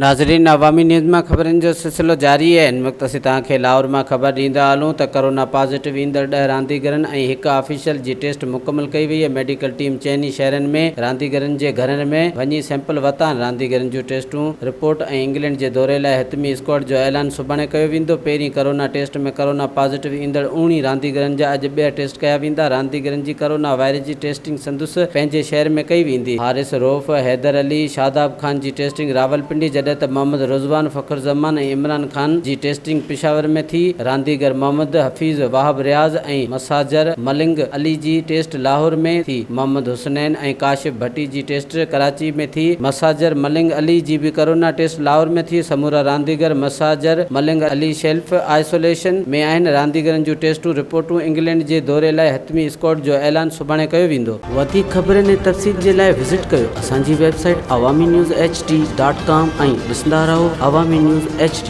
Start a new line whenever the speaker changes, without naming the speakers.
नाज़रीन, अवामी न्यूज़ में ख़बरनि जो सिलसिलो जारी है। इन वक्त असीं तव्हांखे लाहौर में ख़बर ॾींदा हलूं त कोरोना पॉजिटिव ईंदड़ 10 रांदीगरनि ऐं हिकु ऑफिशियल जी टेस्ट मुकमल कई वई है। मेडिकल टीम चइनी शहरनि में रांदीगरनि जे घरनि में वञी सैंपल वरिता। रांदीगरनि जूं टेस्टूं रिपोर्ट ऐं इंग्लैंड जे दौरे लाइ हतमी स्क्वाड जो ऐलान सुभाणे कयो वेंदो। पहिरीं कोरोना टेस्ट में कोरोना पॉजिटिव ईंदड़ 19 रांदीगरनि जा अॼु ॿिया टेस्ट कया वेंदा। रांदीगरनि जी कोरोना वायरस जी टेस्टिंग संदसि पंहिंजे शहर में कई वेंदी। हारिस रऊफ़, हैदर अली, शादाब खान जी टेस्टिंग रावलपिंडी, जॾहिं त मोहम्मद रिज़वान, फ़खर ज़मान ऐं इमरान खान जी टेस्टिंग पेशावर में थी। रांदीगर मोहम्मद हफ़ीज़, वाहब रियाज़ ऐं मसाजर मलिंग अली जी टेस्ट लाहौर में थी। मोहम्मद हुसनैन ऐं काशिफ भट्टी जी टेस्ट कराची में थी। मसाजर मलिंग अली जी भी कोरोना टेस्ट लाहौर में थी। समूरा रांदीगर massager mulling Ali self isolation में आहिनि। रांदीगरनि जूं टेस्टूं रिपोर्टूं इंग्लैंड जे दौरे लाइ हतमी स्क्वाड जो ऐलान सुभाणे कयो वेंदो। वधीक ख़बरनि ऐं तफ़सील जे लाइ विज़िट कयो असांजी वेबसाइट awaminews.hd.com ऐं ॾिसंदा रहो अवामी न्यूज़ HD।